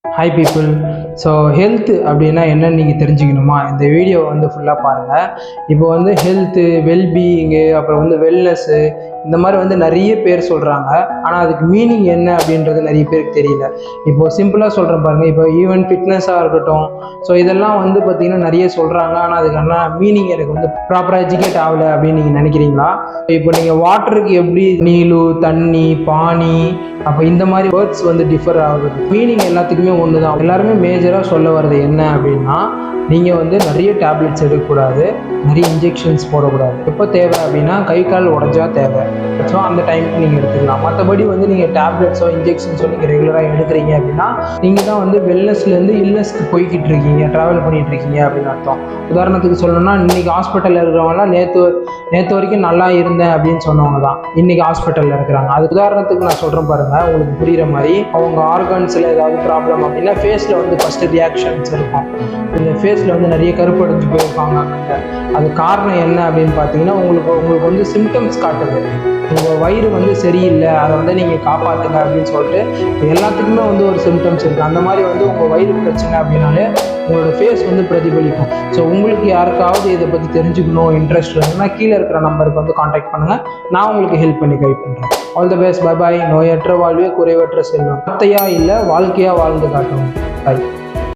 Hi people. So health அப்படின்னா என்னன்னு நீங்கள் தெரிஞ்சுக்கணுமா? இந்த வீடியோவை வந்து ஃபுல்லாக பாருங்கள். இப்போ வந்து ஹெல்த்து, வெல்பீயிங்கு, அப்புறம் வந்து வெல்னஸ்ஸு, இந்த மாதிரி வந்து நிறைய பேர் சொல்கிறாங்க. ஆனால் அதுக்கு மீனிங் என்ன அப்படின்றது நிறைய பேருக்கு தெரியல. இப்போது சிம்பிளாக சொல்கிறேன் பாருங்கள். இப்போ ஈவன் ஃபிட்னஸாக இருக்கட்டும், ஸோ இதெல்லாம் வந்து பார்த்திங்கன்னா நிறைய சொல்கிறாங்க. ஆனால் அதுக்கான மீனிங் எனக்கு வந்து ப்ராப்பராக எஜுகேட் ஆகலை அப்படின்னு நீங்கள் நினைக்கிறீங்களா? இப்போ நீங்கள் வாட்டருக்கு எப்படி நீலு, தண்ணி, பானி, அப்போ இந்த மாதிரி வேர்ட்ஸ் வந்து டிஃபர் ஆகுது. மீனிங் எல்லாத்துக்குமே ஒன்று தான். எல்லாருமே மேஜராக சொல்ல வர்றது என்ன அப்படின்னா, நீங்கள் வந்து நிறைய டேப்லெட்ஸ் எடுக்கக்கூடாது, நிறைய இன்ஜெக்ஷன்ஸ் போடக்கூடாது. எப்போ தேவை அப்படின்னா கை கால் உடஞ்சா தேவை, ஸோ அந்த டைமுக்கு நீங்கள் எடுத்துக்கலாம். மற்றபடி வந்து நீங்கள் டேப்லெட்ஸோ இன்ஜெக்ஷன்ஸோ நீங்கள் ரெகுலராக எடுக்கிறீங்க அப்படின்னா நீங்கள் தான் வந்து வெல்னஸ்லேருந்து இல்னஸ்க்கு போய்கிட்டு இருக்கீங்க, ட்ராவல் பண்ணிகிட்டு இருக்கீங்க அப்படின்னு அர்த்தம். உதாரணத்துக்கு சொல்லணும்னா, இன்றைக்கி ஹாஸ்பிட்டலில் இருக்கிறவங்களாம் நேற்று வரைக்கும் நல்லா இருந்தேன் அப்படின்னு சொன்னவங்க தான் இன்றைக்கி ஹாஸ்பிட்டலில் இருக்கிறாங்க. அது உதாரணத்துக்கு நான் சொல்கிறேன் பாருங்கள், உங்களுக்கு புரிகிற மாதிரி. அவங்க ஆர்கன்ஸில் ஏதாவது ப்ராப்ளம் அப்படின்னா ஃபேஸில் வந்து ஃபஸ்ட்டு ரியாக்ஷன்ஸ் இருக்கும். இந்த ஃபேஸில் வந்து நிறைய கருப்படைஞ்சு போயிருப்பாங்க. அது காரணம் என்ன அப்படின்னு பார்த்தீங்கன்னா, உங்களுக்கு வந்து சிம்டம்ஸ் காட்டுது. உங்கள் வயிறு வந்து சரியில்லை, அதை வந்து நீங்கள் காப்பாற்றுங்க அப்படின்னு சொல்லிட்டு எல்லாத்துக்குமே வந்து ஒரு சிம்டம்ஸ் இருக்குது. அந்த மாதிரி வந்து உங்கள் வயிறு பிரச்சனை அப்படின்னாலே உங்களோட ஃபேஸ் வந்து பிரதிபலிக்கும். ஸோ உங்களுக்கு யாருக்காவது இதை பற்றி தெரிஞ்சுக்கணும் இன்ட்ரெஸ்ட் இருந்ததுன்னா கீழே இருக்கிற நம்பருக்கு வந்து காண்டாக்ட் பண்ணுங்கள். நான் உங்களுக்கு ஹெல்ப் பண்ணி கைட் பண்ணுறேன். All the best. Bye bye. நோயற்ற வாழ்வே குறைவற்ற செல்வம். வார்த்தையாக இல்லை, வாழ்க்கையாக வாழ்ந்து காட்டணும். பை.